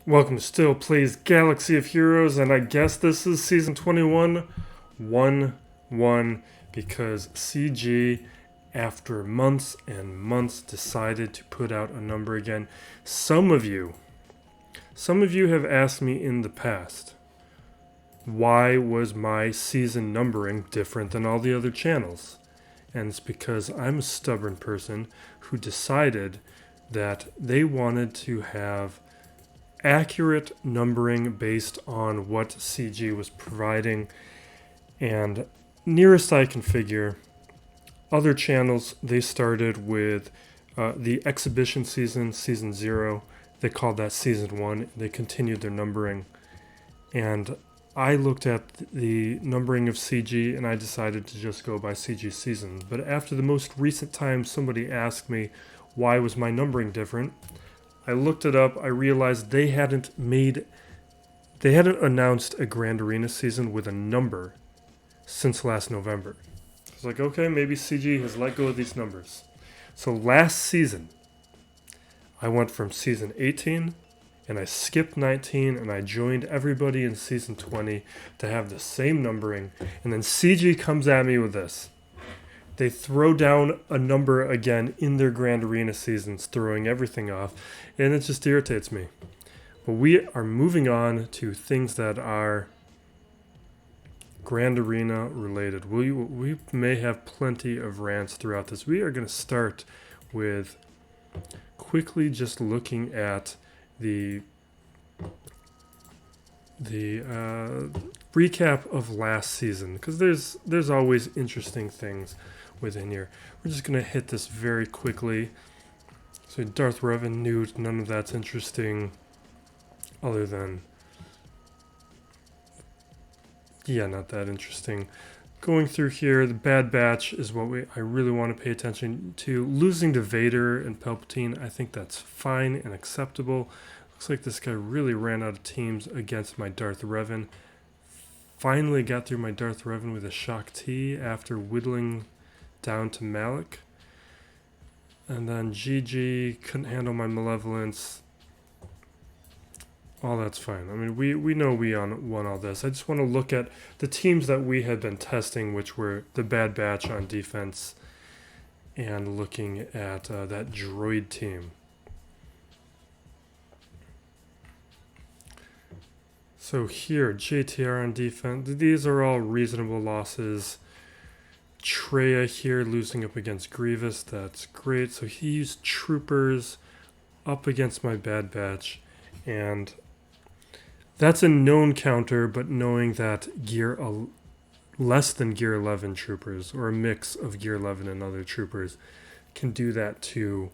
Welcome to Still Plays Galaxy of Heroes, and I guess this is Season 21, 1-1, because CG, after months and months, decided to put out a number again. Some of you have asked me in the past, why was my season numbering different than all the other channels? And it's because I'm a stubborn person who decided that they wanted to have accurate numbering based on what CG was providing, and nearest I can figure, other channels, they started with the exhibition season 0. They called that season 1. They continued their numbering, and I looked at the numbering of CG and I decided to just go by CG season. But after the most recent time somebody asked me why was my numbering different, I looked it up. I realized they hadn't announced a Grand Arena season with a number since last November. I was like, okay, maybe CG has let go of these numbers. So last season, I went from season 18 and I skipped 19 and I joined everybody in season 20 to have the same numbering. And then CG comes at me with this. They throw down a number again in their Grand Arena seasons, throwing everything off, and it just irritates me. But we are moving on to things that are Grand Arena related. We may have plenty of rants throughout this. We are going to start with quickly just looking at the recap of last season, because there's always interesting things within here. We're just going to hit this very quickly. So Darth Revan, Newt, none of that's interesting other than, yeah, not that interesting. Going through here, the Bad Batch is what I really want to pay attention to. Losing to Vader and Palpatine, I think that's fine and acceptable. Looks like this guy really ran out of teams against my Darth Revan. Finally got through my Darth Revan with a Shock T after whittling down to Malak. And then GG, couldn't handle my Malevolence. All that's fine. I mean, we know we won all this. I just want to look at the teams that we had been testing, which were the Bad Batch on defense, and looking at that droid team. So here, JTR on defense. These are all reasonable losses. Traya here losing up against Grievous. That's great. So he used Troopers up against my Bad Batch. And that's a known counter, but knowing that less than Gear 11 Troopers, or a mix of Gear 11 and other Troopers, can do that to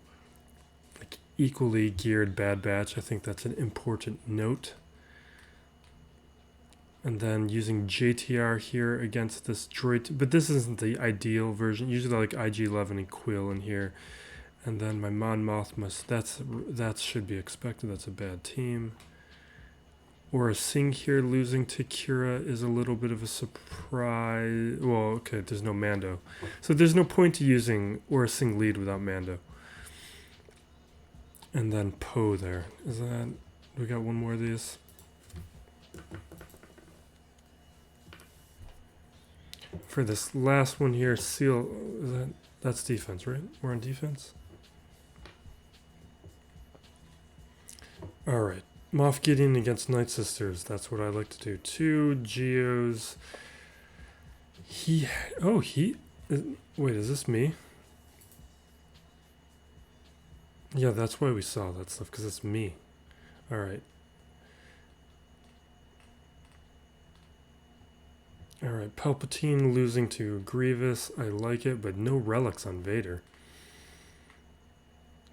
like equally geared Bad Batch, I think that's an important note. And then using JTR here against this droid. But this isn't the ideal version. Usually I like IG-11 and Quill in here. And then my Mon Mothma, that should be expected. That's a bad team. Or a Sing here losing to Kira is a little bit of a surprise. Well, okay, there's no Mando. So there's no point to using or a Sing lead without Mando. And then Poe there. We got one more of these? For this last one here, Seal, that's defense, right? We're on defense? Alright. Moff Gideon against Night Sisters. That's what I like to do. 2 Geos. Wait, is this me? Yeah, that's why we saw that stuff, because it's me. Alright. Alright, Palpatine losing to Grievous. I like it, but no relics on Vader.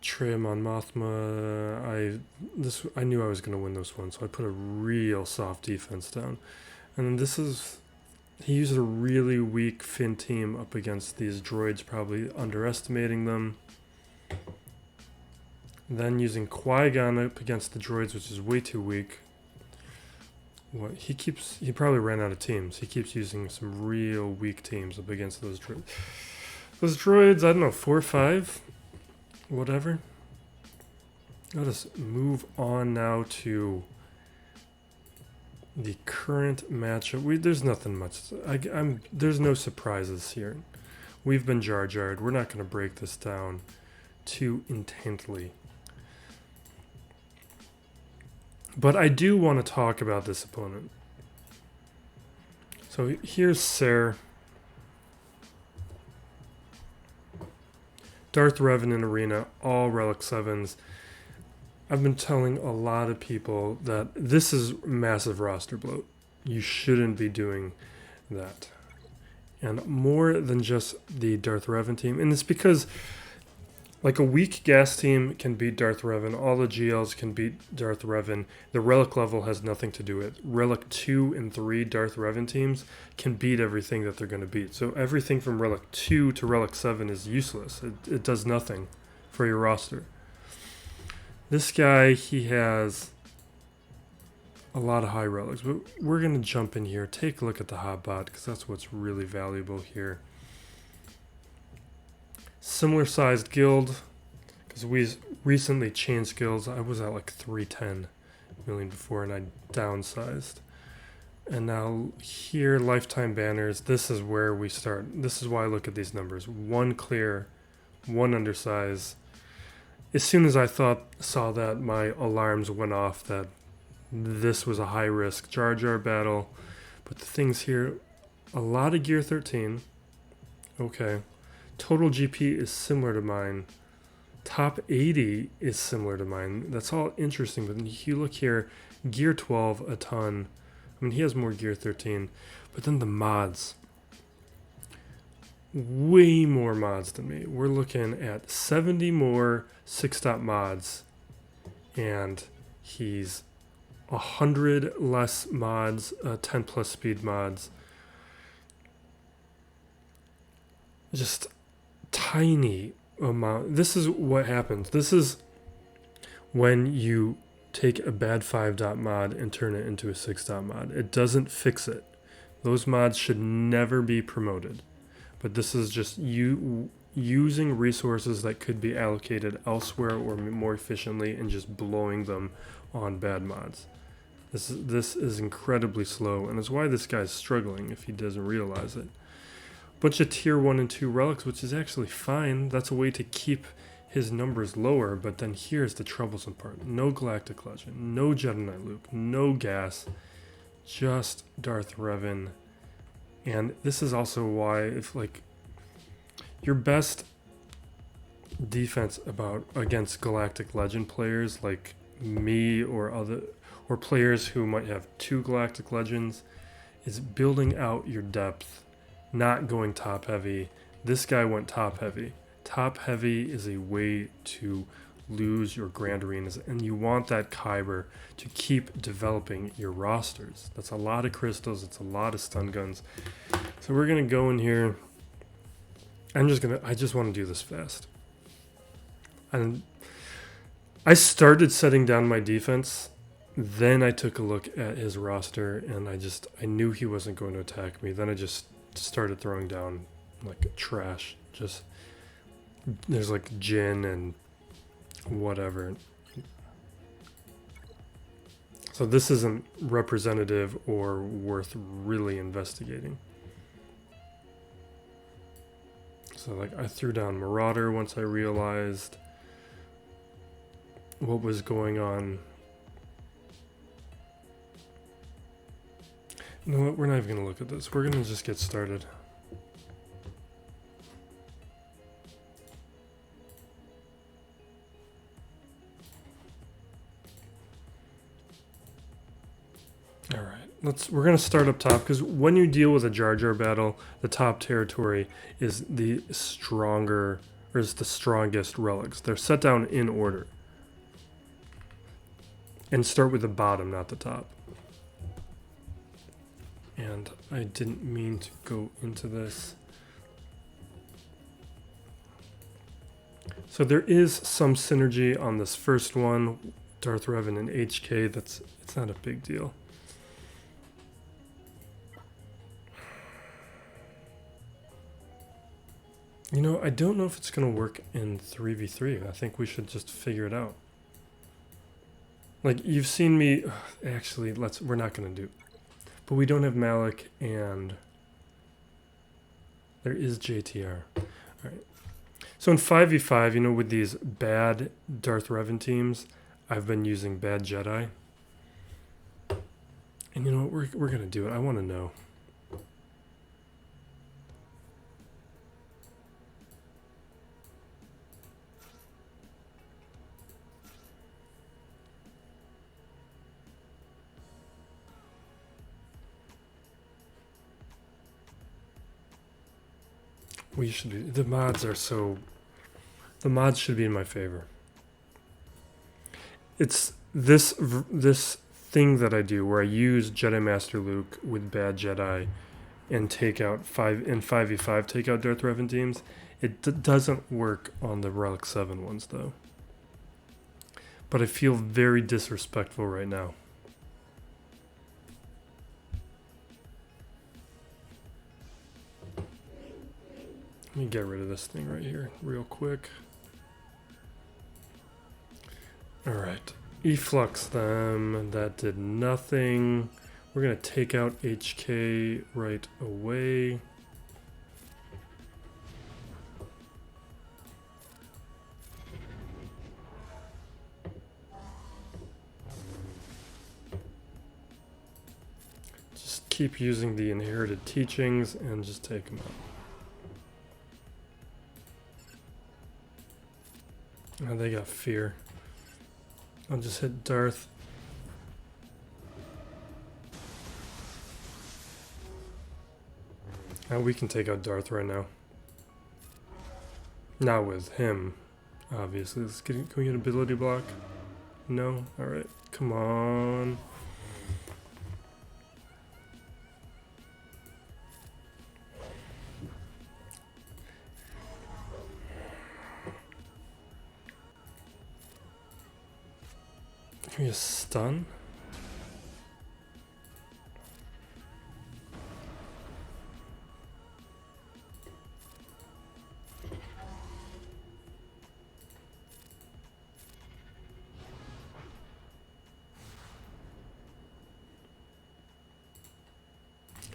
Traya on Mothma. I knew I was going to win this one, so I put a real soft defense down. And then he used a really weak Finn team up against these droids, probably underestimating them. Then using Qui-Gon up against the droids, which is way too weak. He probably ran out of teams. He keeps using some real weak teams up against those droids. Those droids, I don't know, 4 or 5? Whatever. Let us move on now to the current matchup. There's nothing much. There's no surprises here. We've been Jar Jarred. We're not going to break this down too intently. But I do want to talk about this opponent. So here's Ser. Darth Revan Arena, all Relic 7s. I've been telling a lot of people that this is massive roster bloat. You shouldn't be doing that. And more than just the Darth Revan team. And it's because like a weak gas team can beat Darth Revan. All the GLs can beat Darth Revan. The Relic level has nothing to do with it. Relic 2 and 3 Darth Revan teams can beat everything that they're going to beat. So everything from Relic 2 to Relic 7 is useless. It does nothing for your roster. This guy, he has a lot of high relics. But we're going to jump in here. Take a look at the Hotbot because that's what's really valuable here. Similar sized guild, because we recently changed guilds. I was at like 310 million before and I downsized. And now here, lifetime banners, this is where we start. This is why I look at these numbers. 1 clear, 1 undersize. As soon as I saw that, my alarms went off that this was a high risk Jar Jar battle. But the things here, a lot of gear 13. Okay. Total GP is similar to mine. Top 80 is similar to mine. That's all interesting. But if you look here, gear 12, a ton. I mean, he has more gear 13. But then the mods. Way more mods than me. We're looking at 70 more 6-stop mods. And he's 100 less mods, 10 plus speed mods. Just tiny amount. This is what happens. This is when you take a bad 5-dot mod and turn it into a 6-dot mod. It doesn't fix it. Those mods should never be promoted. But this is just you using resources that could be allocated elsewhere or more efficiently and just blowing them on bad mods. This is incredibly slow, and it's why this guy's struggling if he doesn't realize it. Bunch of tier 1 and 2 relics, which is actually fine. That's a way to keep his numbers lower, but then here's the troublesome part. No Galactic Legend, no Jedi Knight Luke, no gas, just Darth Revan. And this is also why if like your best defense against Galactic Legend players like me or players who might have 2 Galactic Legends is building out your depth. Not going top heavy. This guy went top heavy. Top heavy is a way to lose your grand arenas, and you want that Kyber to keep developing your rosters. That's a lot of crystals. It's a lot of stun guns. So we're gonna go in here. I just want to do this fast. And I started setting down my defense. Then I took a look at his roster, and I knew he wasn't going to attack me. Then I just started throwing down like trash. Just there's like Jin and whatever. So this isn't representative or worth really investigating. So like I threw down Marauder once I realized what was going on. You know what? We're not even going to look at this. We're going to just get started. All right. We're going to start up top because when you deal with a Jar Jar battle, the top territory is the strongest relics. They're set down in order. And start with the bottom, not the top. And I didn't mean to go into this. So there is some synergy on this first one, Darth Revan and HK. It's not a big deal. You know, I don't know if it's going to work in 3v3. I think we should just figure it out. Like, you've seen me... Actually, we're not going to do... But we don't have Malak, and... There is JTR. Alright. So in 5v5, you know, with these bad Darth Revan teams, I've been using bad Jedi. And you know what? We're going to do it. I want to know. We should be... The mods are so... The mods should be in my favor. It's this thing that I do where I use Jedi Master Luke with bad Jedi and take out 5v5 take out Darth Revan teams. It doesn't work on the Relic 7 ones though. But I feel very disrespectful right now. Let me get rid of this thing right here real quick. Alright, efflux them, that did nothing. We're going to take out HK right away. Just keep using the inherited teachings and just take them out. Oh, they got fear. I'll just hit Darth. And we can take out Darth right now. Not with him, obviously. Can we get an ability block? No? Alright. Come on. Can we just stun?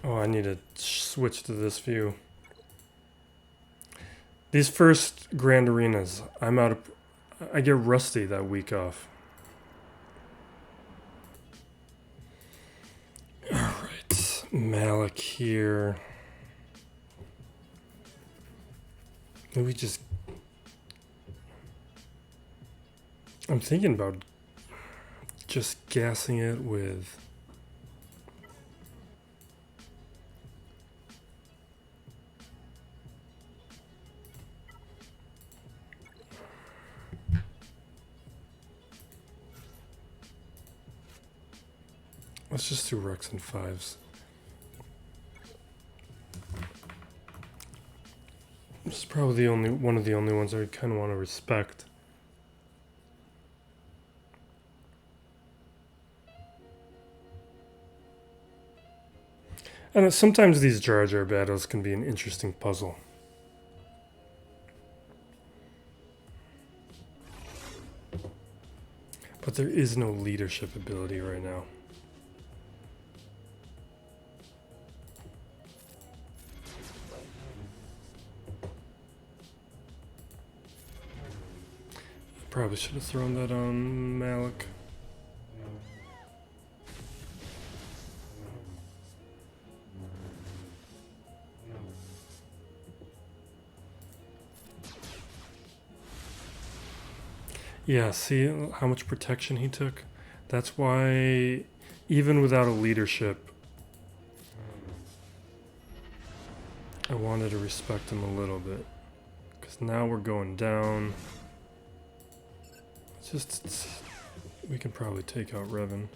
Oh, I need to switch to this view. These first Grand Arenas, I get rusty that week off. Alright, Malak here. Maybe just... I'm thinking about just gassing it with... Let's just do Rex and 5s. This is probably one of the only ones I kind of want to respect. And sometimes these Jar Jar battles can be an interesting puzzle. But there is no leadership ability right now. Probably should have thrown that on Malak. Yeah, see how much protection he took? That's why, even without a leadership, I wanted to respect him a little bit. Because now we're going down. We can probably take out Revan.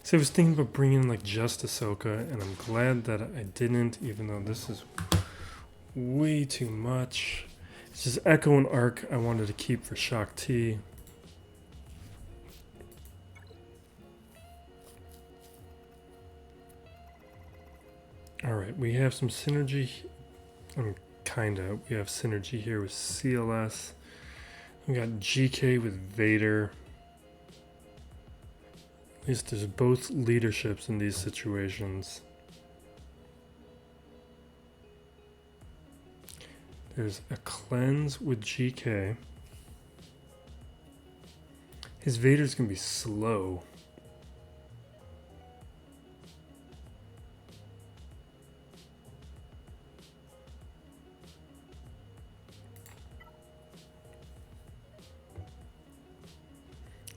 So I was thinking about bringing in like just Ahsoka, and I'm glad that I didn't, even though this is way too much. It's just Echo and Arc I wanted to keep for Shock T. Alright, we have some synergy. Kinda. We have synergy here with CLS. We got GK with Vader. At least there's both leaderships in these situations. There's a cleanse with GK. His Vader's gonna be slow.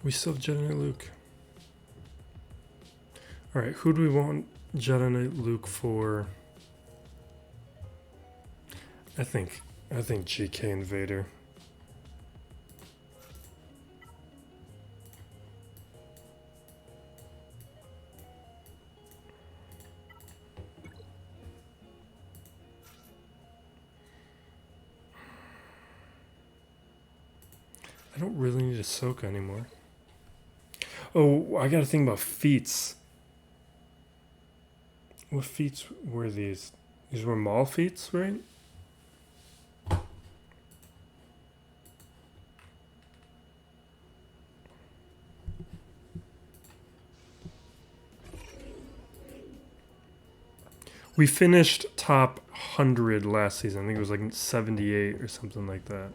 We still have Jedi Knight Luke. Alright, who do we want Jedi Knight Luke for? I think GK and Vader. I don't really need Ahsoka anymore. Oh, I gotta think about feats. What feats were these? These were Maul feats, right? We finished top 100 last season. I think it was like 78 or something like that.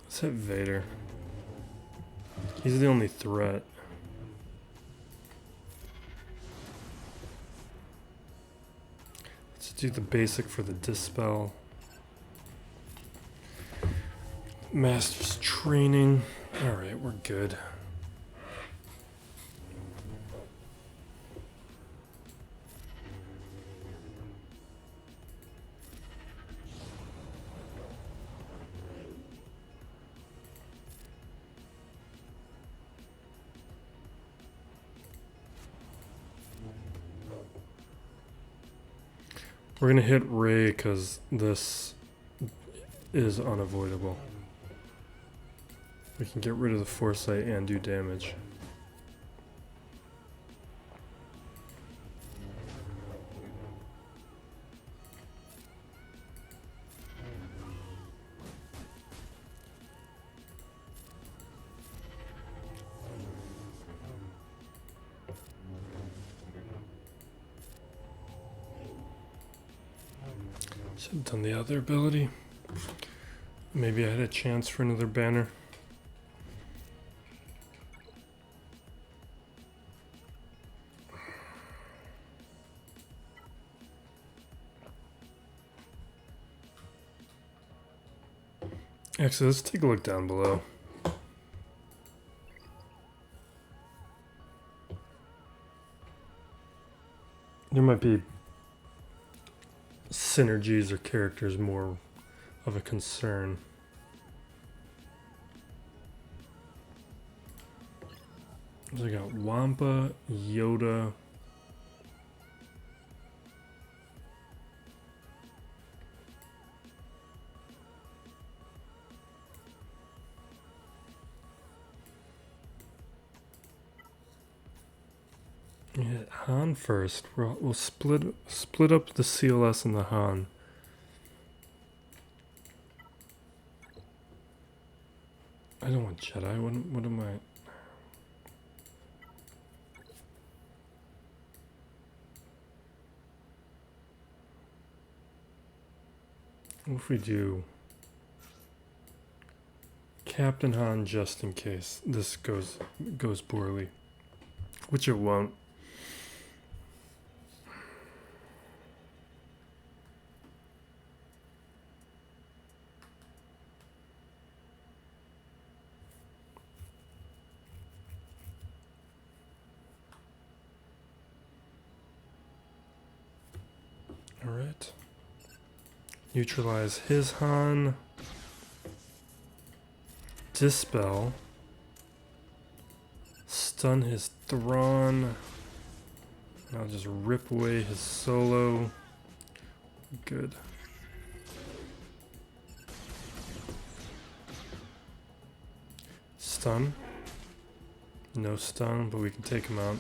Let's hit Vader. He's the only threat. Let's do the basic for the Dispel. Master's Training. Alright, we're good. We're gonna hit Rey because this is unavoidable. We can get rid of the Foresight and do damage. Should have done the other ability. Maybe I had a chance for another banner. Actually, let's take a look down below. There might be synergies or characters more of a concern. So I got Wampa, Yoda. Yeah, Han first. We'll split up the CLS and the Han. I don't want Jedi. What am I? What if we do Captain Han just in case this goes poorly, which it won't. All right. Neutralize his Han. Dispel. stun his Thrawn. I'll just rip away his solo. Good. Stun. No stun, but we can take him out.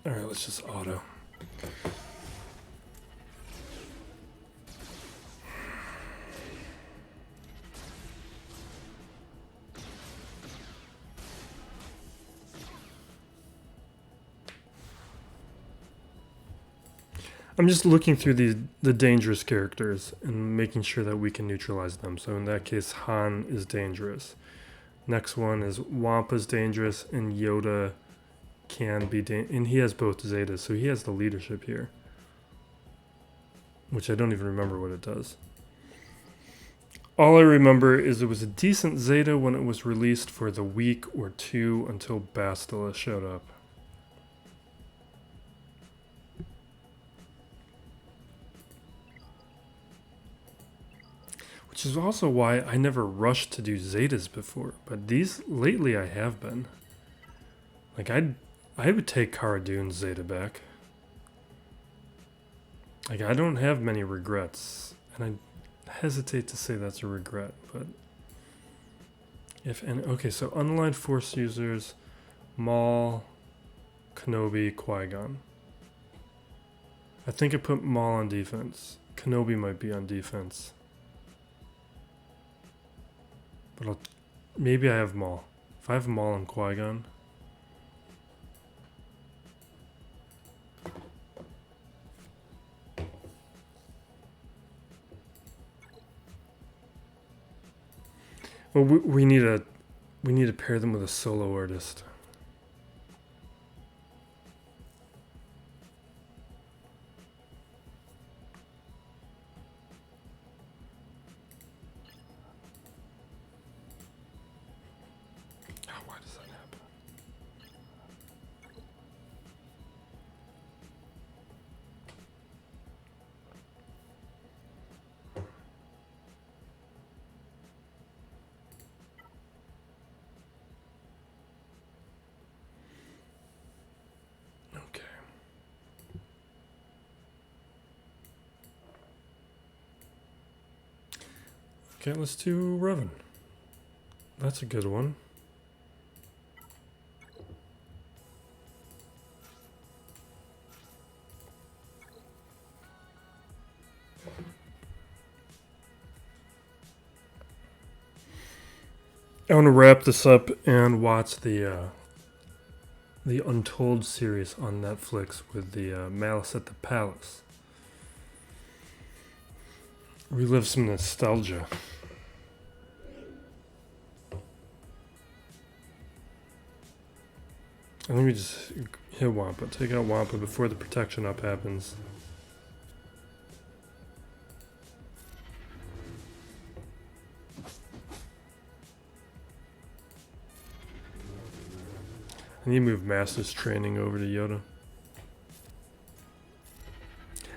Alright, let's just auto. I'm just looking through the dangerous characters and making sure that we can neutralize them. So in that case, Han is dangerous. Next one is Wampa's dangerous, and Yoda can be and he has both Zetas, so he has the leadership here. Which I don't even remember what it does. All I remember is it was a decent Zeta when it was released for the week or two until Bastila showed up. Which is also why I never rushed to do Zetas before, but these lately I have been. Like I would take Cara Dune's Zeta back. Like I don't have many regrets, and I hesitate to say that's a regret, but okay, so unaligned Force users, Maul, Kenobi, Qui-Gon. I think I put Maul on defense. Kenobi might be on defense. But maybe I have Maul. If I have Maul and Qui-Gon. Well, we need to pair them with a solo artist. Okay, let's do Revan. That's a good one. I want to wrap this up and watch the Untold series on Netflix with the Malice at the Palace. Relive some nostalgia. And let me just hit Wampa. Take out Wampa before the protection up happens. I need to move Master's Training over to Yoda.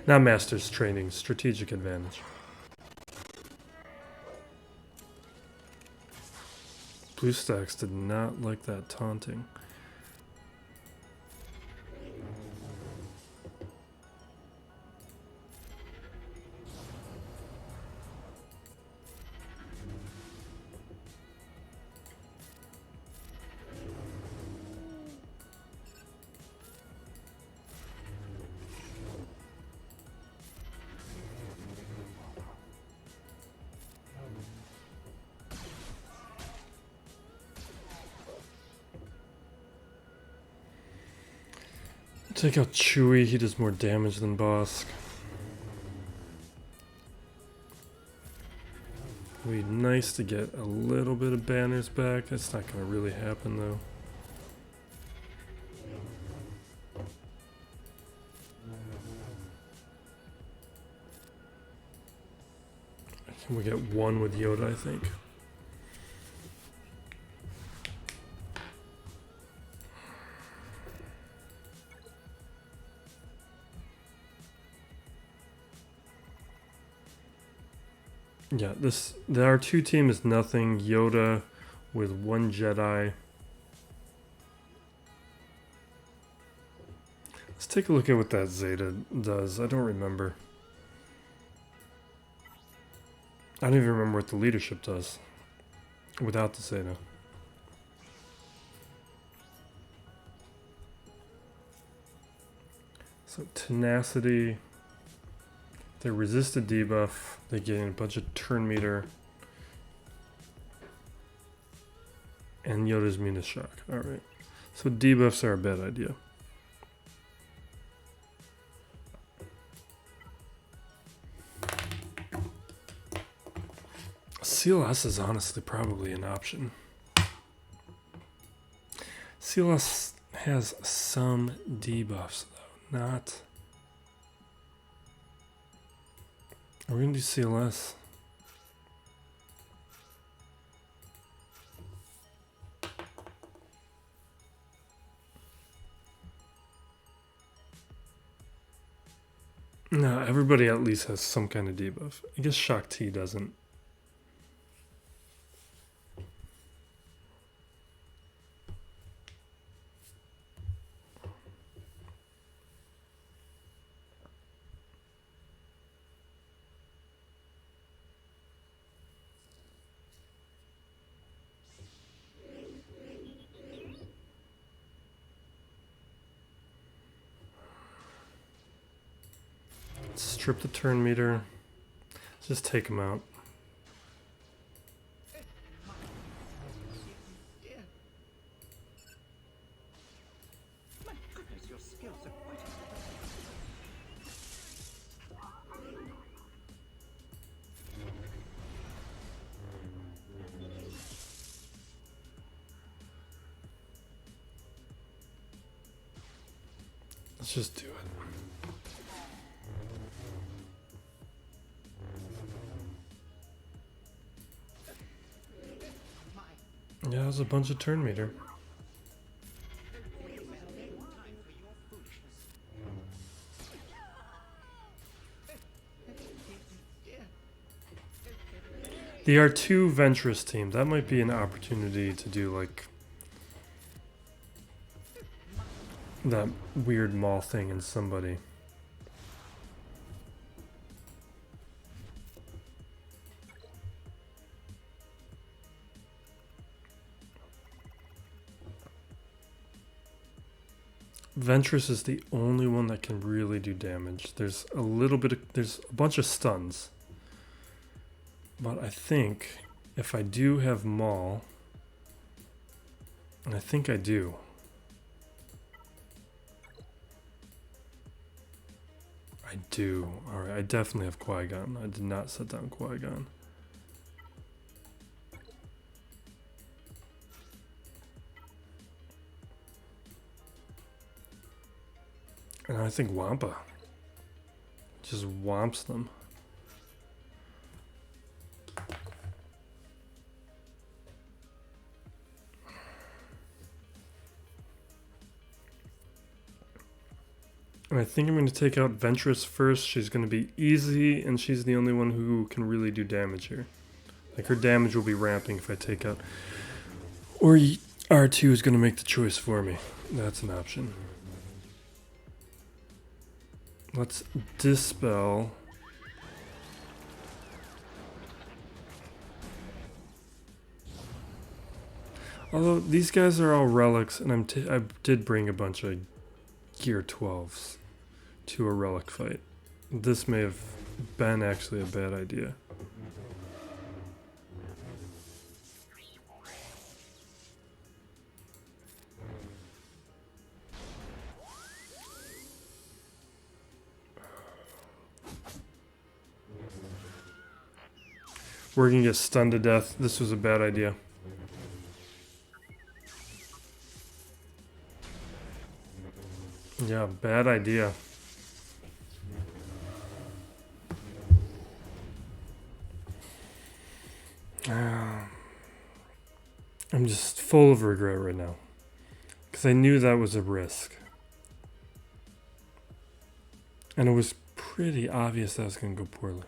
Not Master's Training, Strategic Advantage. BlueStacks did not like that taunting. Take out Chewie, he does more damage than Bosk. It'd be nice to get a little bit of banners back. That's not going to really happen though. Can we get one with Yoda, I think? Yeah, the R2 team is nothing. Yoda with 1 Jedi. Let's take a look at what that Zeta does. I don't remember. I don't even remember what the leadership does without the Zeta. So tenacity. They resist a debuff. They gain a bunch of turn meter. And Yoda's immune to shock. Alright. So debuffs are a bad idea. CLS is honestly probably an option. CLS has some debuffs though, not... We're gonna do CLS. No, everybody at least has some kind of debuff. I guess Shock T doesn't. Strip the turn meter. Just take him out. Let's just do it. Yeah, there's a bunch of turn meter. The R2 Ventress team, that might be an opportunity to do like that weird Maul thing in somebody. Ventress is the only one that can really do damage. There's a little bit of, there's a bunch of stuns. But I think if I do have Maul, and I think I do. I do. Alright, I definitely have Qui-Gon. I did not set down Qui-Gon. And I think Wampa just womps them. And I think I'm going to take out Ventress first. She's going to be easy, and she's the only one who can really do damage here. Like, her damage will be ramping if I take out... Or R2 is going to make the choice for me. That's an option. Let's dispel. Although these guys are all relics, and I did bring a bunch of Gear 12s to a relic fight. This may have been actually a bad idea. We're gonna get stunned to death. This was a bad idea. Yeah, bad idea. I'm just full of regret right now. Because I knew that was a risk. And it was pretty obvious that was going to go poorly.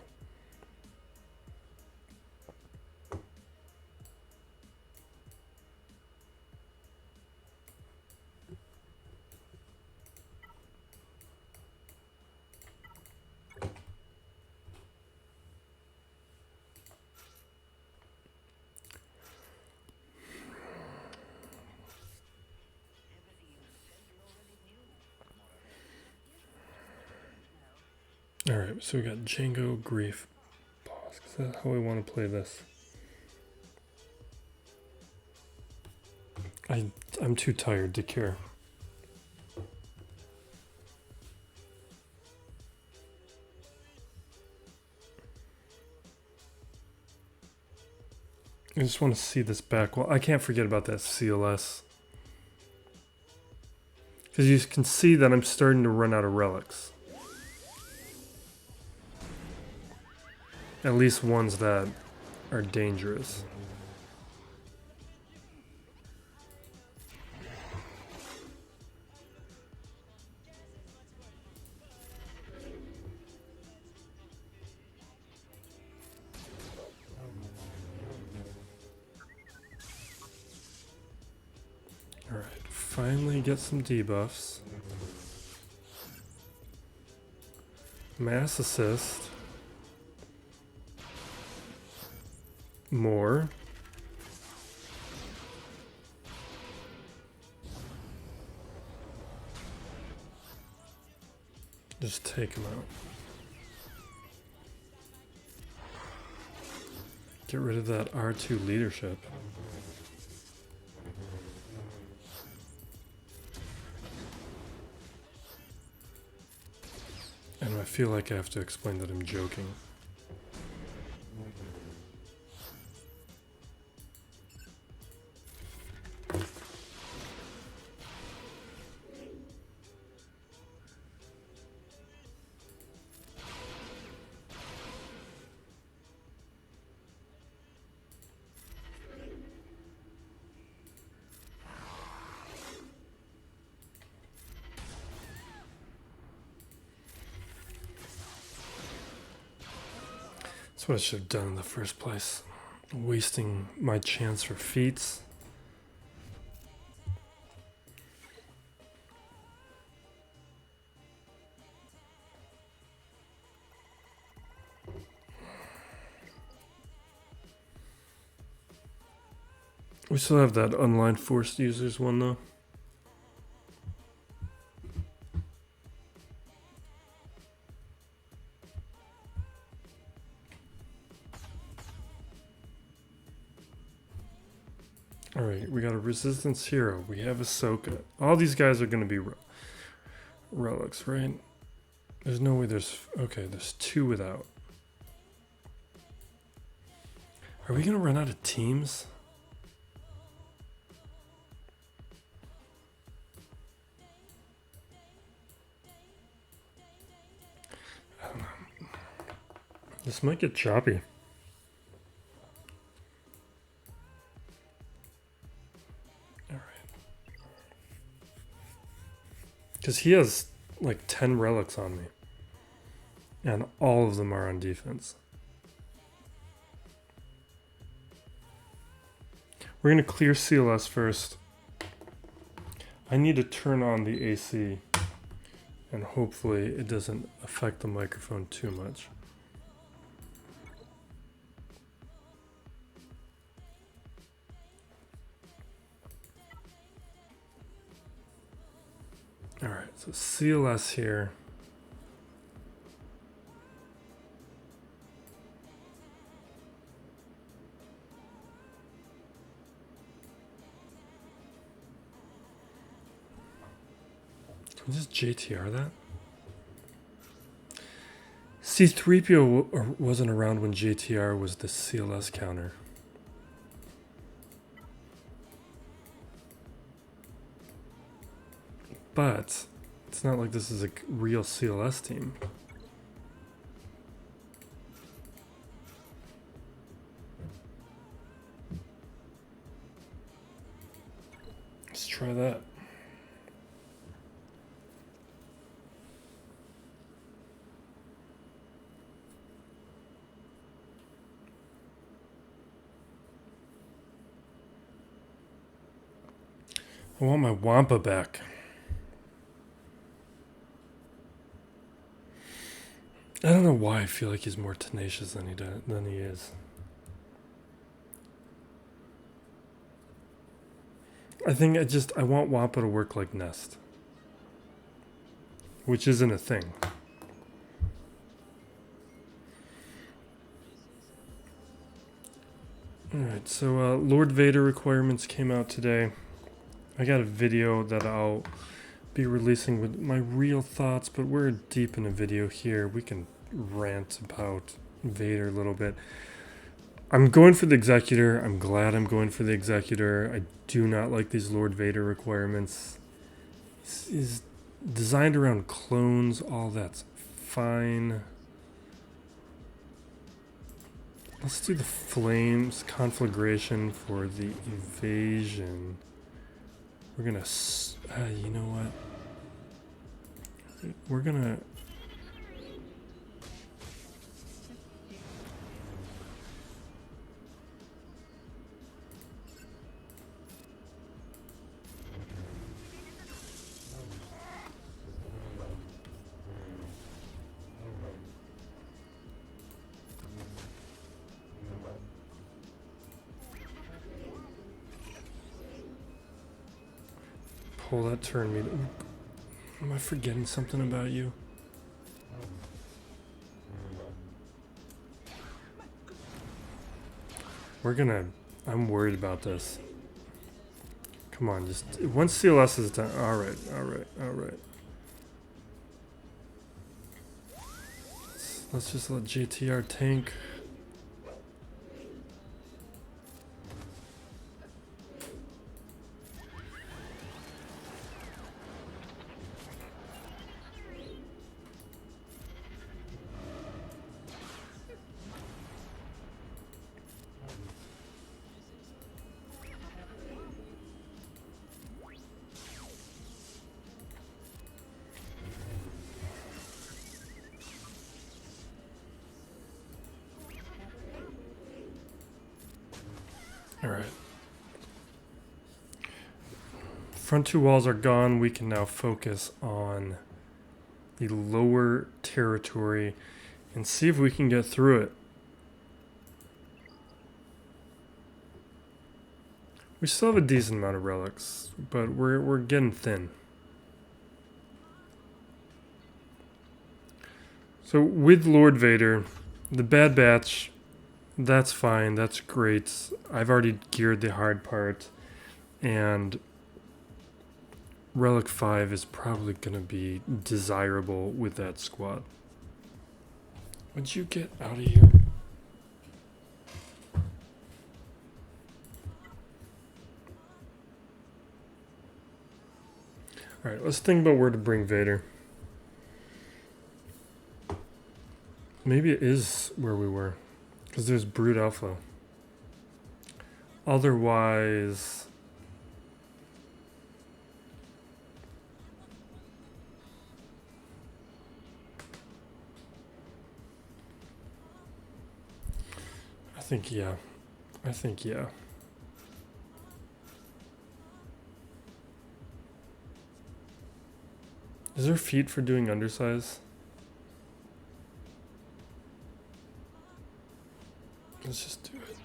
Alright, so we got Jango, Grief, Pause. Is that how we want to play this? I'm too tired to care. I just want to see this back. Well, I can't forget about that CLS. Because you can see that I'm starting to run out of relics. At least ones that are dangerous. Alright, finally get some debuffs. Mass assist. More. Just take him out. Get rid of that R2 leadership. And I feel like I have to explain that I'm joking. That's what I should have done in the first place. Wasting my chance for feats. We still have that online forced users one though. Alright, we got a resistance hero. We have Ahsoka. All these guys are going to be relics, right? There's no way there's... Okay, there's two without. Are we going to run out of teams? I don't know. This might get choppy. Because he has like 10 relics on me. And all of them are on defense. We're going to clear CLS first. I need to turn on the AC. And hopefully it doesn't affect the microphone too much. Alright, so CLS here. Can we just JTR that? C-3PO wasn't around when JTR was the CLS counter. But it's not like this is a real CLS team. Let's try that. I want my Wampa back. I don't know why I feel like he's more tenacious than he is. I think I want Wampa to work like Nest. Which isn't a thing. Alright, so Lord Vader requirements came out today. I got a video that I'll be releasing with my real thoughts, but we're deep in a video here. We can rant about Vader a little bit. I'm going for the Executor. I'm glad I'm going for the Executor. I do not like these Lord Vader requirements. He's designed around clones. All that's fine. Let's do the Flames conflagration for the evasion. We're gonna, you know what? We're gonna... Pull that turn me. Am I forgetting something about you? We're gonna... I'm worried about this. Come on, just... Once CLS is done... Alright, alright, alright. Let's just let JTR tank. Alright. Front two walls are gone. We can now focus on the lower territory and see if we can get through it. We still have a decent amount of relics, but we're getting thin. So with Lord Vader, the Bad Batch, that's fine, that's great. I've already geared the hard part, and Relic 5 is probably going to be desirable with that squad. Would you get out of here? Alright, let's think about where to bring Vader. Maybe it is where we were, because there's Brood Alpha. Otherwise... I think yeah. Is there feet for doing undersize? Let's just do it.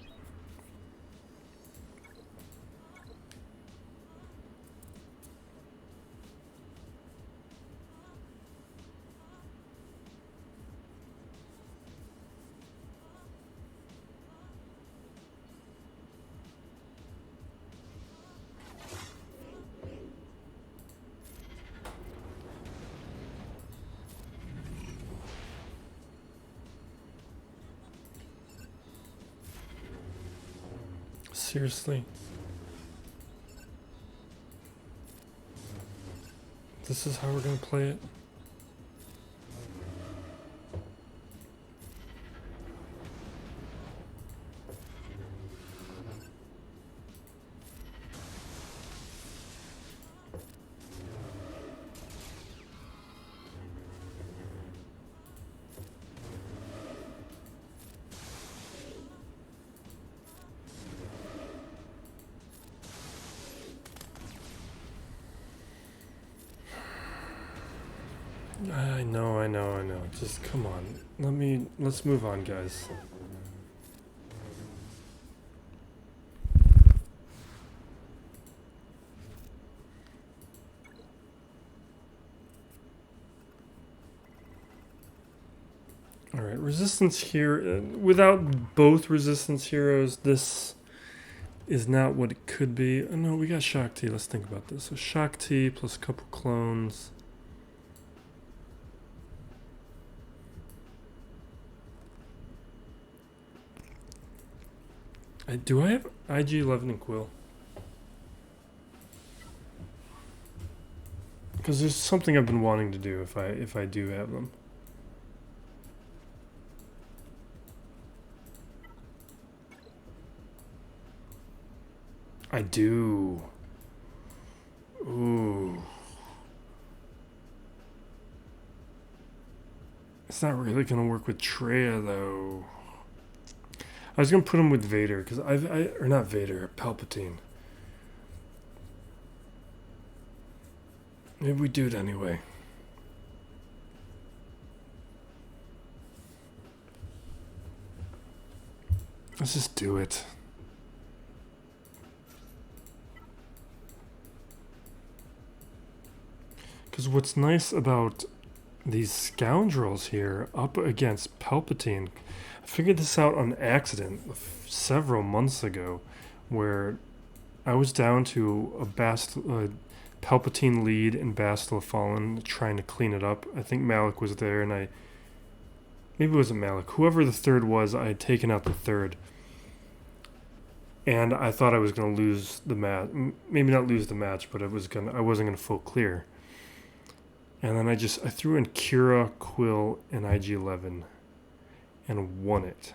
Seriously? This is how we're gonna play it? I know. Just come on. Let's move on, guys. Alright, resistance here. Without both resistance heroes, this is not what it could be. Oh, no, we got Shock T. Let's think about this. So Shock T plus a couple clones. Do I have IG-11 and Quill? Because there's something I've been wanting to do if I do have them. I do. Ooh. It's not really gonna work with Traya though. I was gonna put him with Vader because or not Vader, Palpatine. Maybe we do it anyway. Let's just do it. Because what's nice about these scoundrels here up against Palpatine, I figured this out on accident several months ago, where I was down to a Palpatine lead in Bastila Fallen, trying to clean it up. I think Malak was there, and maybe it wasn't Malak. Whoever the third was, I had taken out the third. And I thought I was going to lose the match. Maybe not lose the match, but I wasn't going to full clear. And then I threw in Kira, Quill, and IG-11 and won it.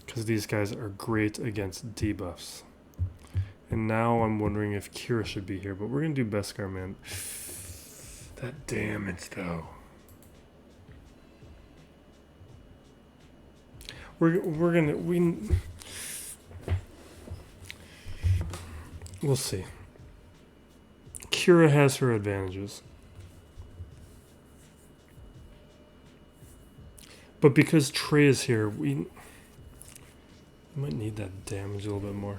Because these guys are great against debuffs. And now I'm wondering if Kira should be here, but we're going to do Beskar, man. That damage, though. We'll see. Kira has her advantages. But because Trey is here, we might need that damage a little bit more.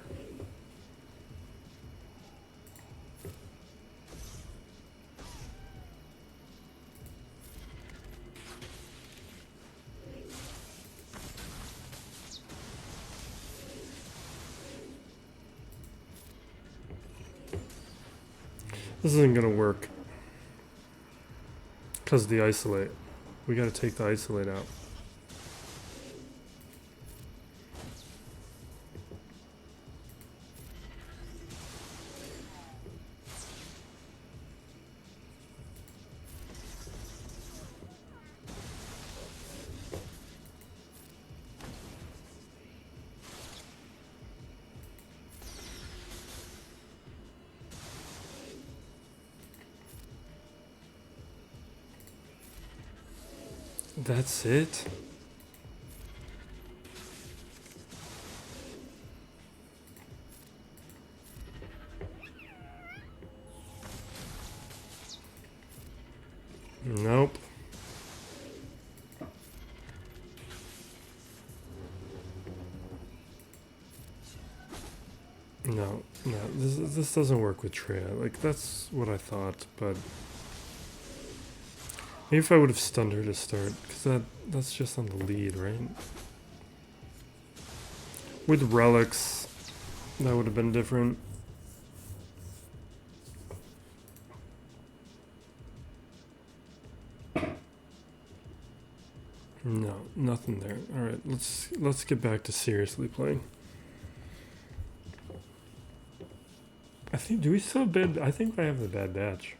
This isn't going to work because of the isolate. We got to take the isolate out. That's it? Nope. No, this doesn't work with Traya. Like, that's what I thought, but maybe if I would have stunned her to start, because that's just on the lead, right? With relics, that would have been different. No, nothing there. All right, let's get back to seriously playing. Do we still have bad? I think I have the Bad Batch.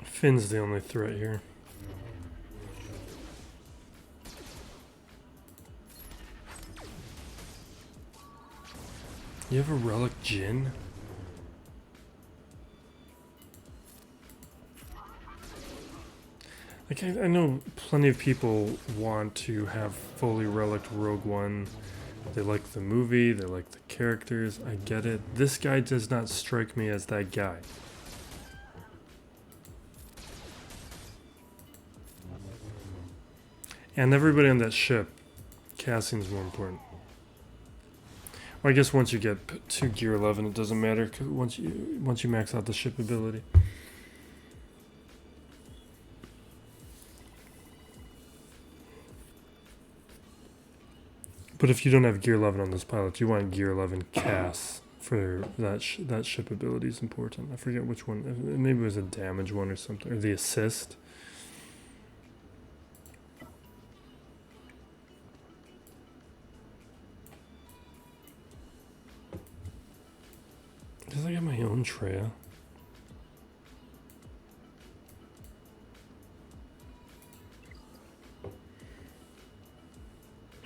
Finn's the only threat here. You have a relic Jin? Like, I know plenty of people want to have fully relic Rogue One. They like the movie, they like the characters, I get it. This guy does not strike me as that guy. And everybody on that ship, casting's more important. Well, I guess once you get to Gear 11, it doesn't matter, 'cause once you max out the ship ability. But if you don't have Gear 11 on this pilot, you want Gear 11 CAS for that ship ability is important. I forget which one. Maybe it was a damage one or something, or the assist. Because I got my own Treya.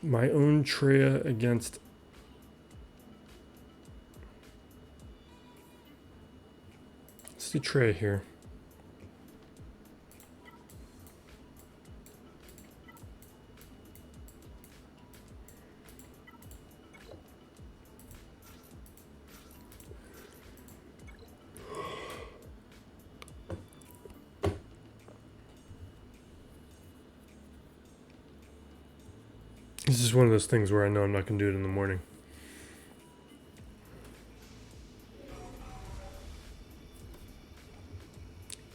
My own Treya against... Let's do Treya here. This is one of those things where I know I'm not going to do it in the morning.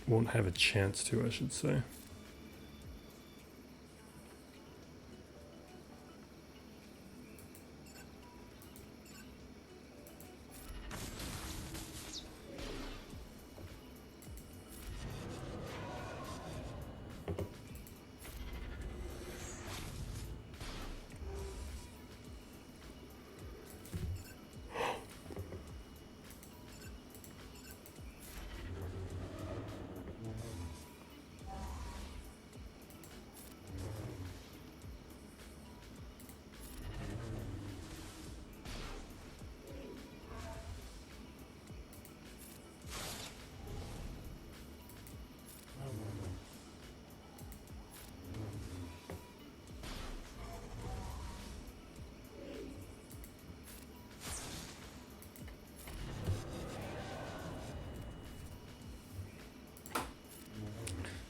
Won't have a chance to, I should say.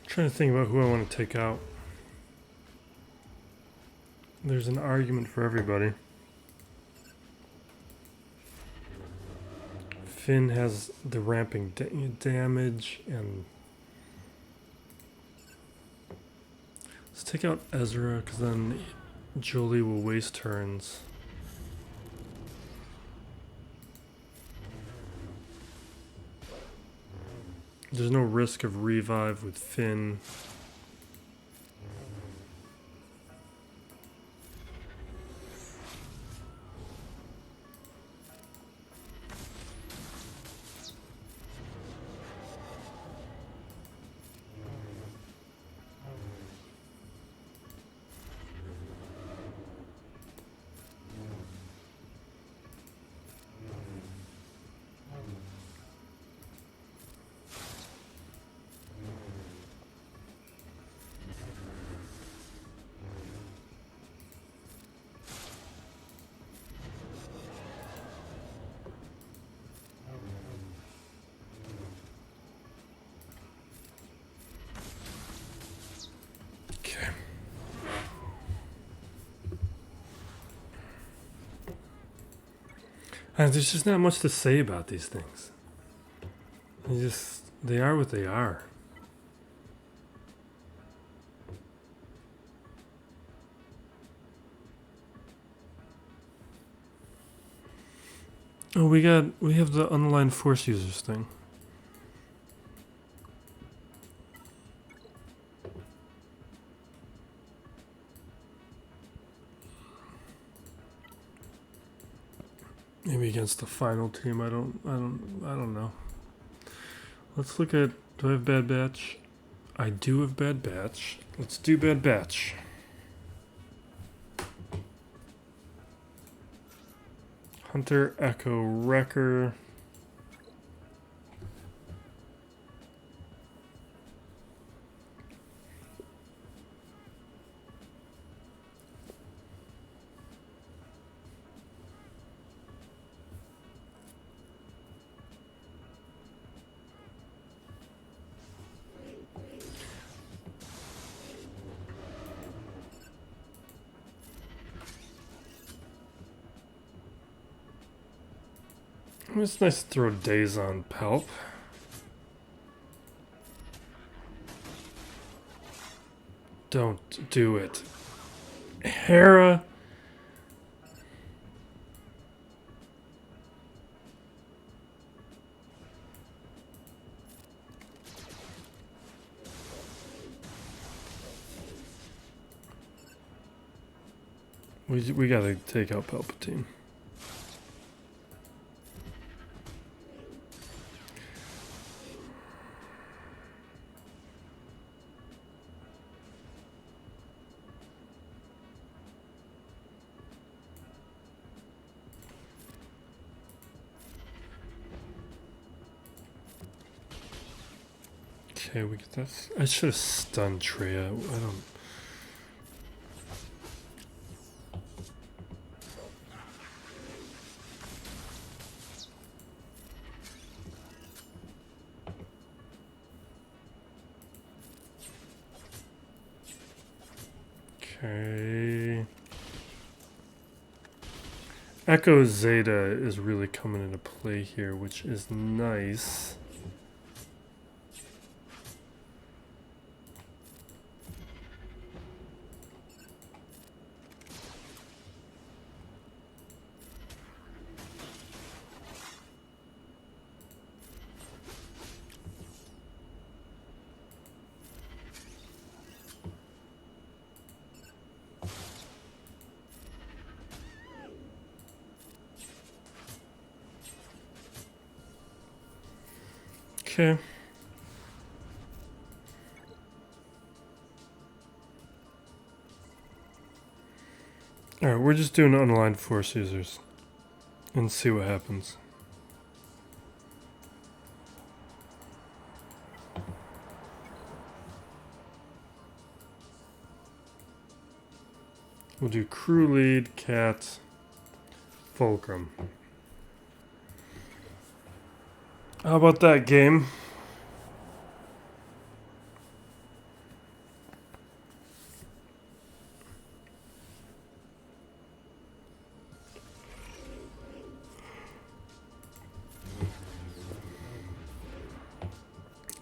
Trying to think about who I want to take out. There's an argument for everybody. Finn has the ramping damage, and let's take out Ezra, because then Jolie will waste turns. There's no risk of revive with Finn. And there's just not much to say about these things. They are what they are. Oh, we have the unaligned force users thing. Maybe against the final team. I don't know. Let's look at, do I have Bad Batch? I do have Bad Batch. Let's do Bad Batch. Hunter, Echo, Wrecker. It's nice to throw days on Palp. Don't do it. Hera. We gotta take out Palpatine. Okay, we get that. I should have stunned Traya. I don't. Okay. Echo Zeta is really coming into play here, which is nice. Okay. Alright, we're just doing unaligned force users and see what happens. We'll do crew lead, cat, fulcrum. How about that game?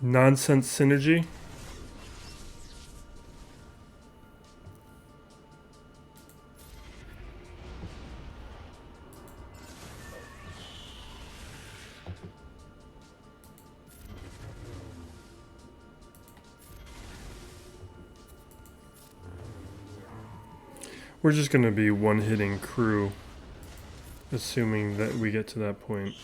Nonsense synergy. We're just going to be one-hitting crew, assuming that we get to that point.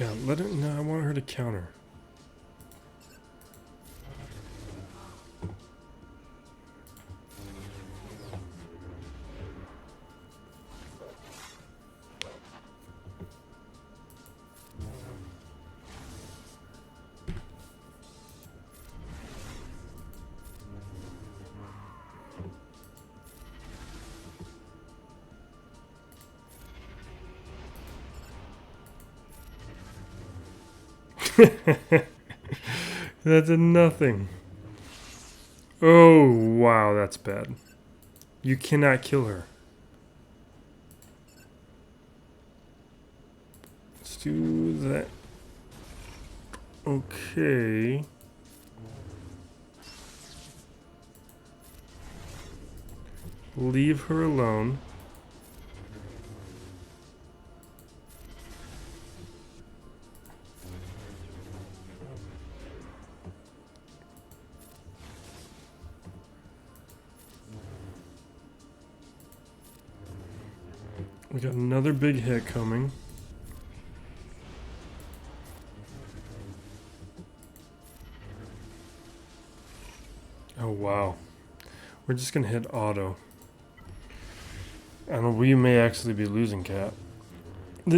Yeah, let it. No, I want her to counter. That did nothing. Oh, wow, that's bad. You cannot kill her. Let's do that. Okay. Leave her alone. We got another big hit coming. Oh wow. We're just gonna hit auto. And we may actually be losing Cat.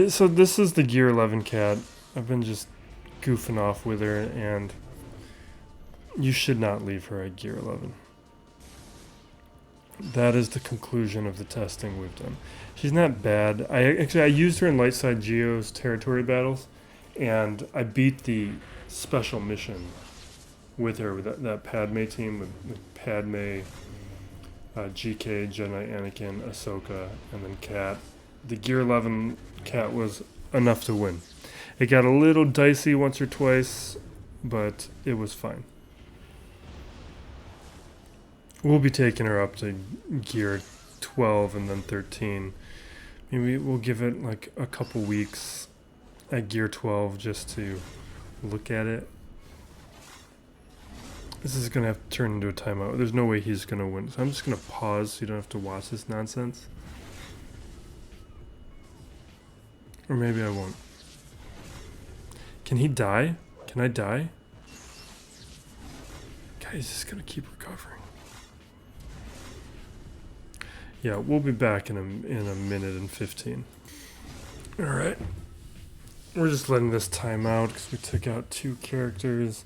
So this is the Gear 11 Cat. I've been just goofing off with her, and you should not leave her at Gear 11. that is the conclusion of the testing we've done. She's not bad. I used her in light side Geo's territory battles, and I beat the special mission with her, with that Padme team, with Padme, GK, Jedi, Anakin, Ahsoka, and then Cat. The Gear 11 Cat was enough to win. It got a little dicey once or twice, but it was fine. We'll be taking her up to Gear 12 and then 13. Maybe we'll give it like a couple weeks at Gear 12 just to look at it. This is going to have to turn into a timeout. There's no way he's going to win. So I'm just going to pause so you don't have to watch this nonsense. Or maybe I won't. Can he die? Can I die? God, he's just going to keep recovering. Yeah, we'll be back in a minute and 15. Alright. We're just letting this time out because we took out 2 characters.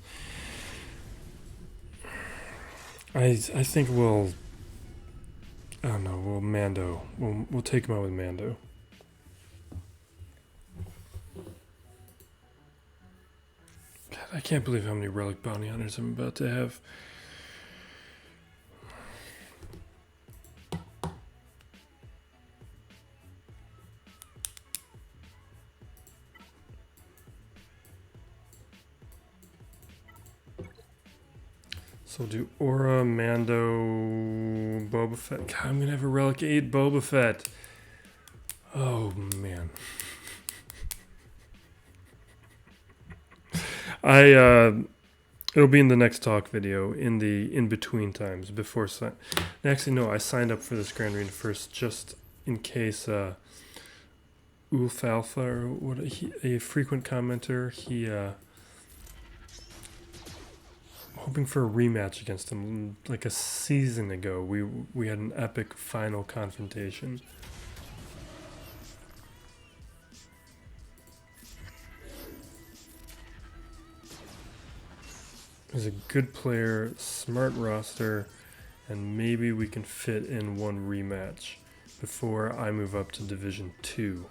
I think we'll... I don't know, we'll Mando. We'll take him out with Mando. God, I can't believe how many relic bounty hunters I'm about to have. So we'll do Aura, Mando, Boba Fett. God, I'm going to have a Relic 8 Boba Fett. Oh, man. It'll be in the next talk video, in the in-between times, before... Actually, no, I signed up for this Grand Arena first, just in case Ulf Alpha, or what, a frequent commenter, he... hoping for a rematch against him. Like a season ago, we had an epic final confrontation. He's a good player, smart roster, and maybe we can fit in one rematch before I move up to Division 2.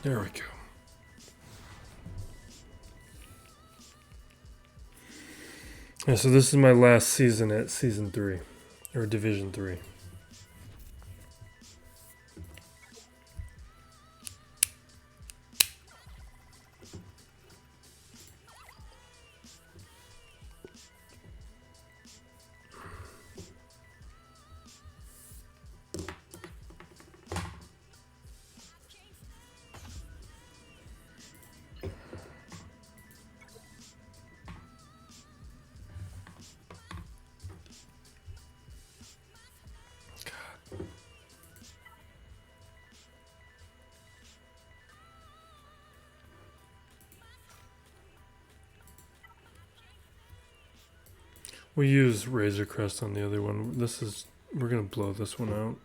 There we go. Yeah, so this is my last season at Season 3, or Division 3. We use Razor Crest on the other one. We're gonna blow this one out.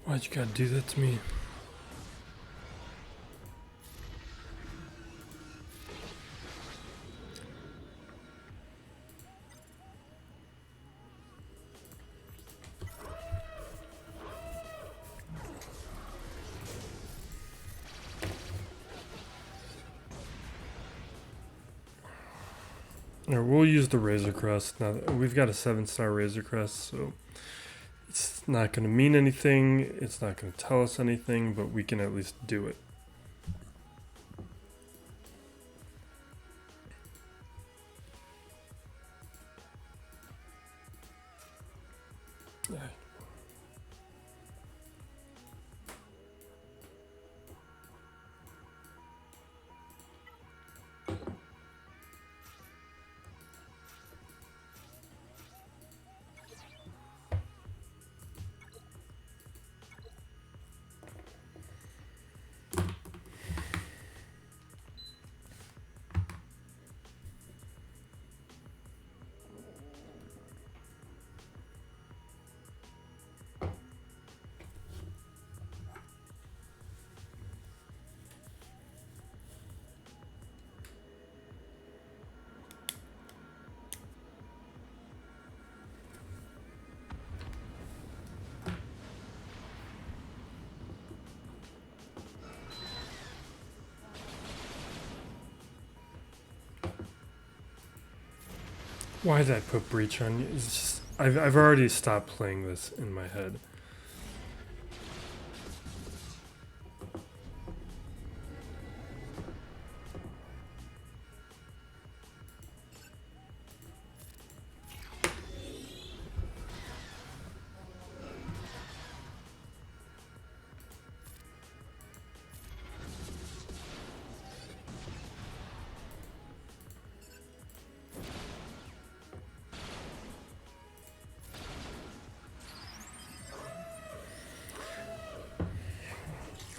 Why'd you gotta do that to me? Or we'll use the Razor Crest. Now that we've got a 7-star Razor Crest, so it's not going to mean anything. It's not going to tell us anything, but we can at least do it. Why did I put Breach on you? It's just, I've already stopped playing this in my head.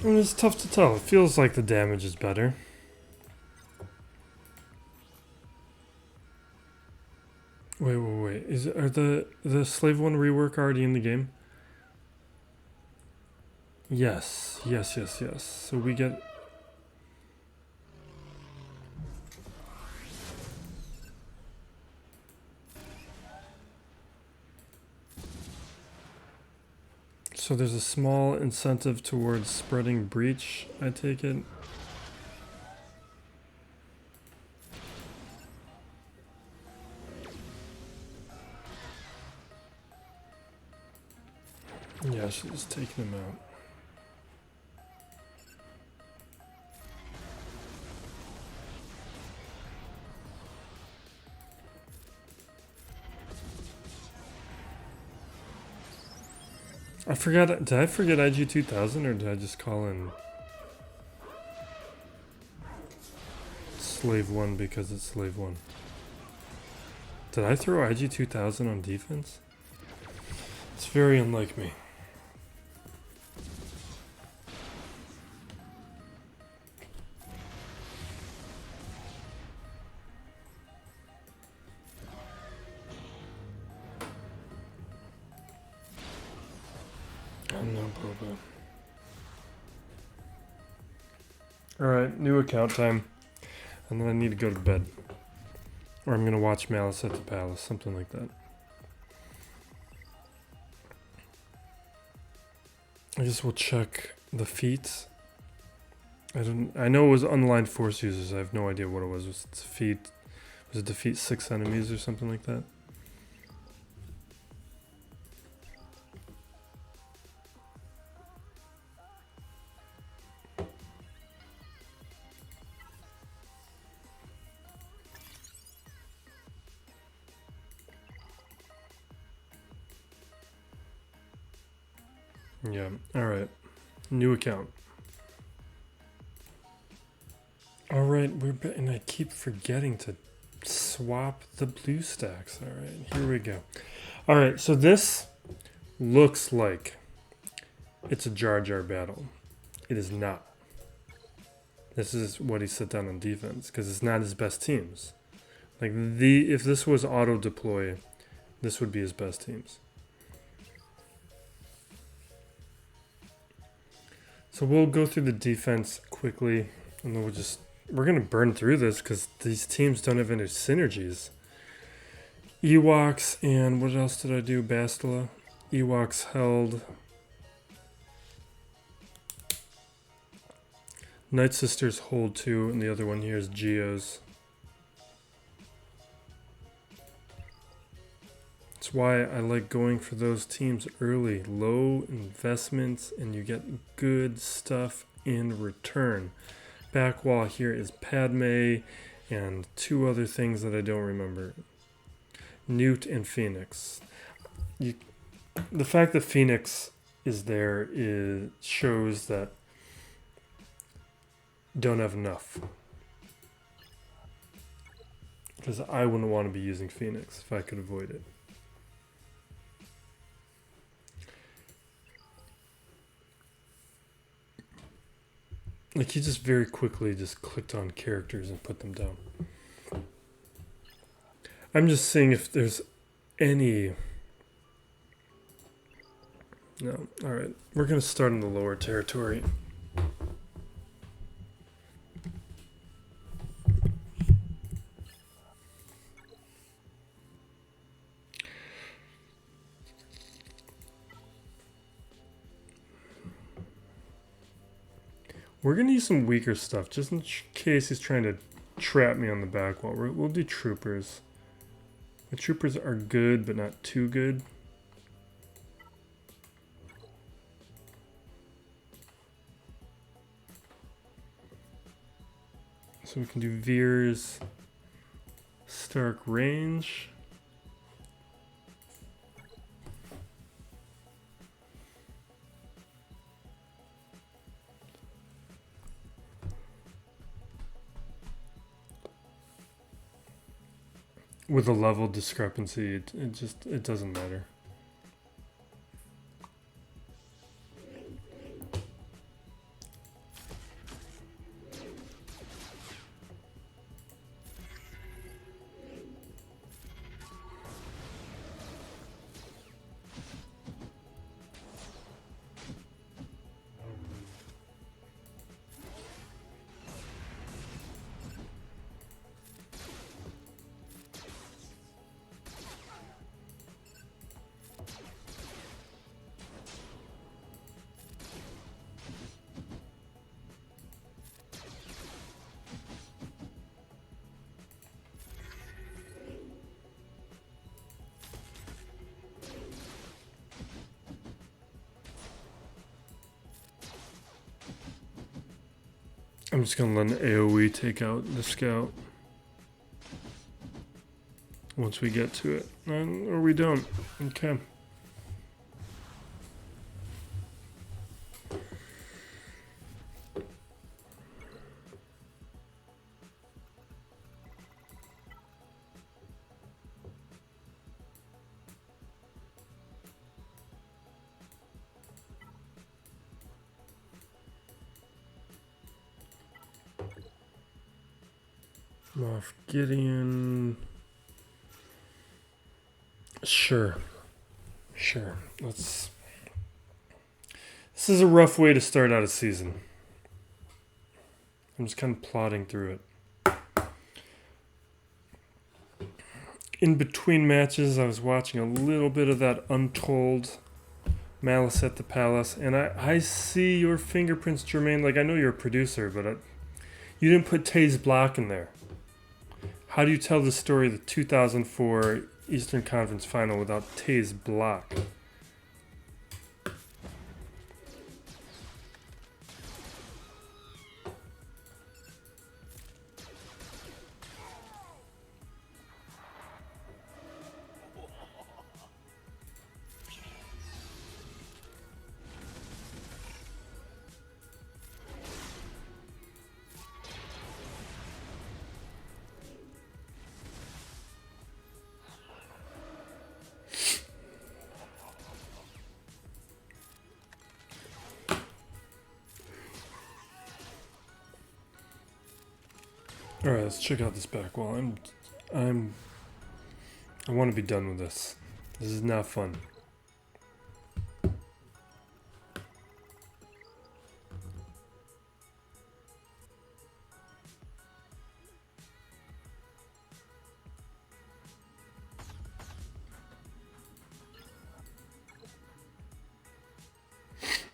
I mean, it's tough to tell. It feels like the damage is better. Wait. Are the Slave 1 rework already in the game? Yes. So we get... So there's a small incentive towards spreading Breach, I take it. Yeah, she's just taking him out. I forgot, did I forget IG 2000 or did I just call in Slave 1 because it's Slave 1? Did I throw IG 2000 on defense? It's very unlike me. Alright, new account time. And then I need to go to bed. Or I'm going to watch Malice at the Palace, something like that. I guess we'll check the feats. I know it was unaligned force users. I have no idea what it was. Was it defeat 6 enemies or something like that? Yeah, alright. New account. Alright, and I keep forgetting to swap the blue stacks. Alright, here we go. Alright, so this looks like it's a Jar Jar battle. It is not. This is what he set down on defense, because it's not his best teams. Like, if this was auto-deploy, this would be his best teams. So we'll go through the defense quickly, and then we're gonna burn through this because these teams don't have any synergies. Ewoks and what else did I do? Bastila. Ewoks held. Night Sisters hold 2, and the other one here is Geos. That's why I like going for those teams early. Low investments, and you get good stuff in return. Back wall here is Padme and 2 other things that I don't remember. Newt and Phoenix. The fact that Phoenix is there shows that don't have enough. Because I wouldn't want to be using Phoenix if I could avoid it. Like, he just very quickly just clicked on characters and put them down. I'm just seeing if there's any... No, alright. We're going to start in the lower territory. We're going to use some weaker stuff, just in case he's trying to trap me on the back wall. We'll do troopers. The troopers are good, but not too good. So we can do Veers, Stark range. With a level discrepancy, it doesn't matter. I'm just gonna let an AoE take out the scout once we get to it, or we don't. Okay. Moff Gideon. Sure. This is a rough way to start out a season. I'm just kind of plodding through it. In between matches, I was watching a little bit of that Untold Malice at the Palace, and I see your fingerprints, Jermaine. Like, I know you're a producer, but you didn't put Tay's block in there. How do you tell the story of the 2004 Eastern Conference Final without Tay's block? All right, let's check out this back wall. I want to be done with this. This is not fun.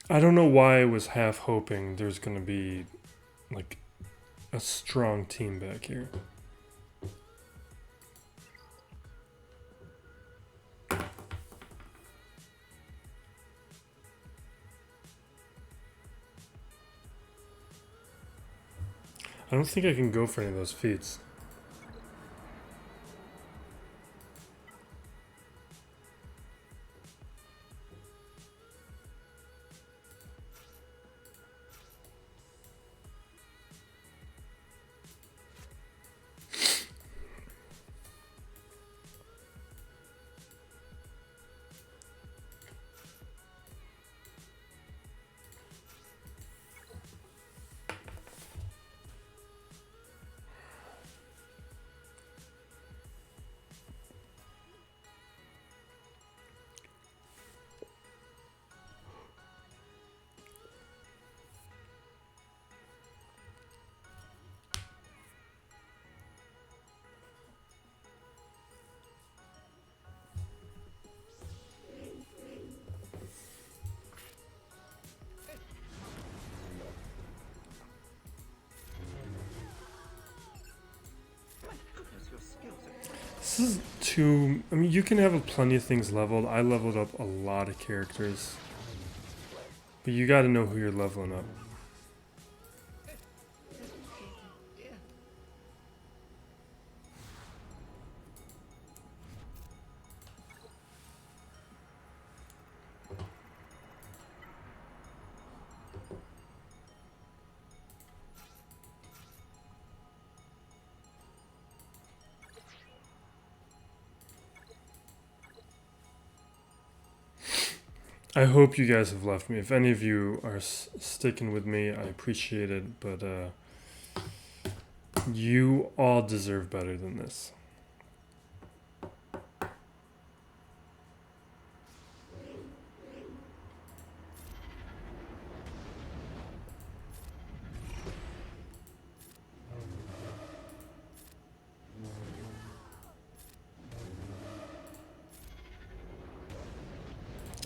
I don't know why I was half hoping there's gonna be like a strong team back here. I don't think I can go for any of those feats. This is too... I mean, you can have plenty of things leveled. I leveled up a lot of characters. But you gotta know who you're leveling up. I hope you guys have left me. If any of you are sticking with me, I appreciate it. But you all deserve better than this.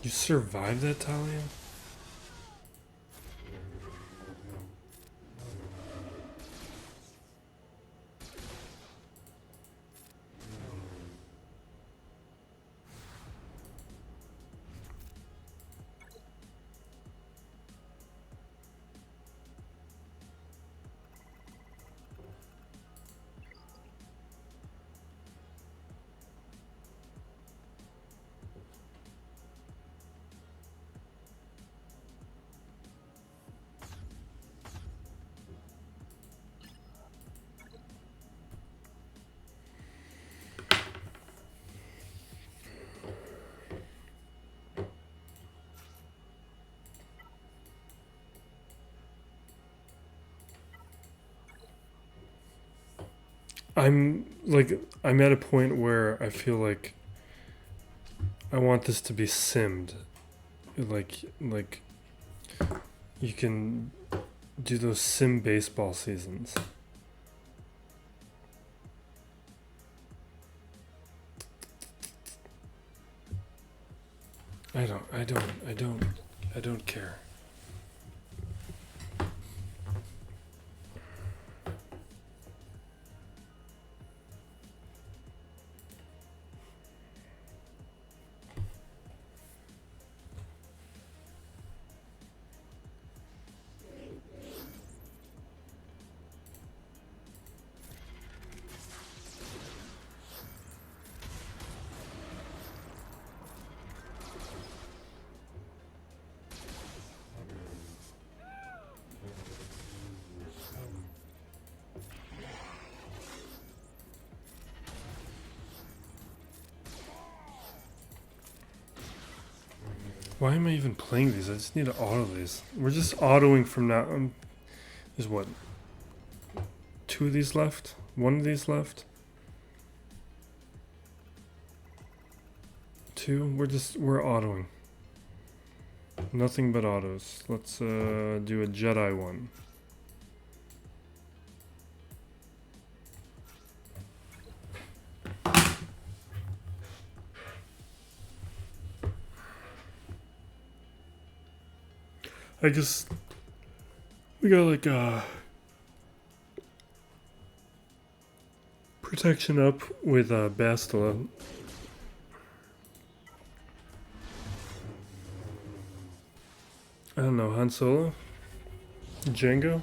You survived that, Talia? I'm at a point where I feel like I want this to be simmed. Like you can do those sim baseball seasons. I don't care. Why am I even playing these? I just need to auto these. We're just autoing from now. There's what? 2 of these left? 1 of these left? 2? We're autoing. Nothing but autos. Let's do a Jedi one. I guess we got like protection up with Bastila. I don't know, Han Solo? Jango?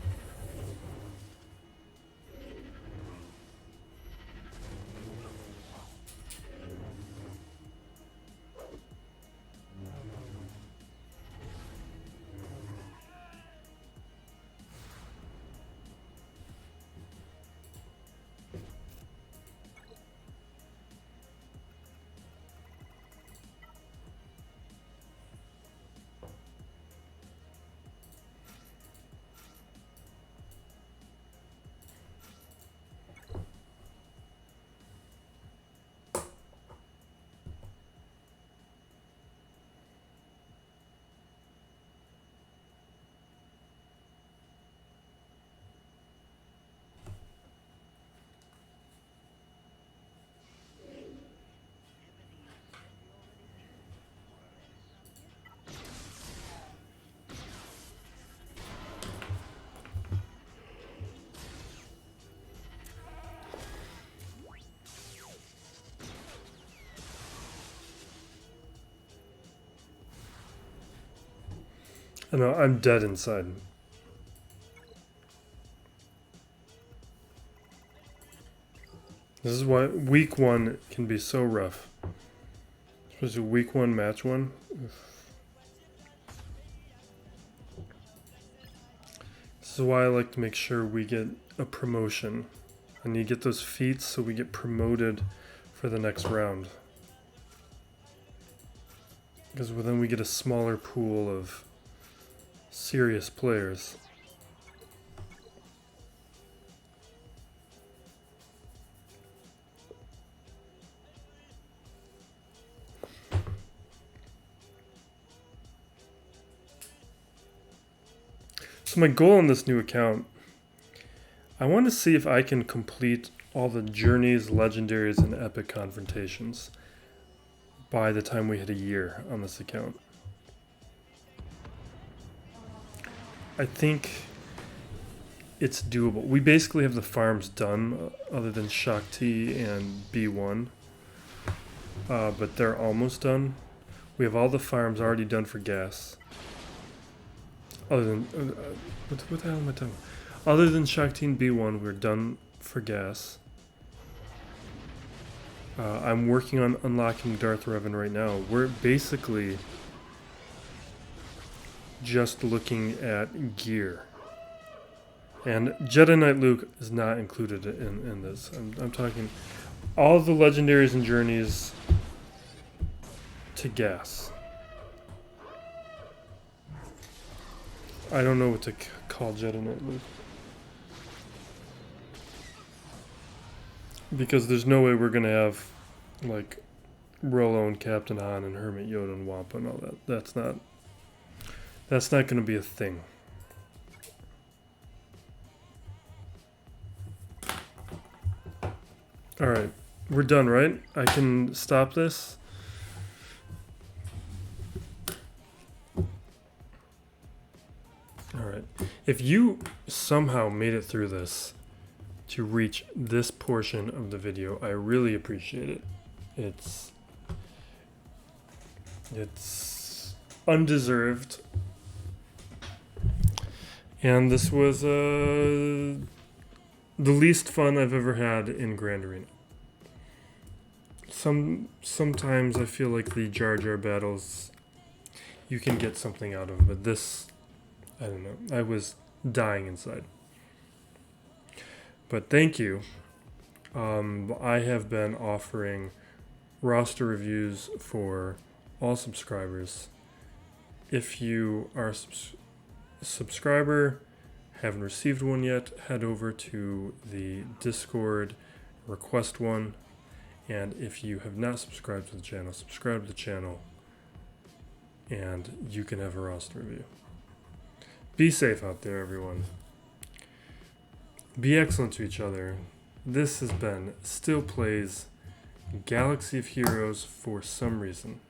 I know, I'm dead inside. This is why week one can be so rough. Especially week one, match one. This is why I like to make sure we get a promotion. I need to get those feats so we get promoted for the next round. Because then we get a smaller pool of serious players. So my goal on this new account, I want to see if I can complete all the journeys, legendaries, and epic confrontations by the time we hit a year on this account. I think it's doable. We basically have the farms done, other than Shakti and B1, but they're almost done. We have all the farms already done for gas. Other than what the hell am I talking about? Other than Shakti and B1, we're done for gas. I'm working on unlocking Darth Revan right now. We're basically just looking at gear. And Jedi Knight Luke is not included in this. I'm talking all the legendaries and journeys to gas. I don't know what to call Jedi Knight Luke. Because there's no way we're going to have, like, Rolo and Captain Han and Hermit Yoda and Wampa and all that. That's not going to be a thing. Alright, we're done, right? I can stop this. Alright, if you somehow made it through this to reach this portion of the video, I really appreciate it. It's undeserved. And this was the least fun I've ever had in Grand Arena. Sometimes I feel like the Jar Jar battles you can get something out of, but this, I don't know. I was dying inside. But thank you. I have been offering roster reviews for all subscribers. If you are a subscriber, haven't received one yet, head over to the Discord, request one. And if you have not subscribed to the channel, subscribe to the channel, and you can have a roster review. Be safe out there, everyone. Be excellent to each other. This has been Still Plays Galaxy of Heroes for some reason.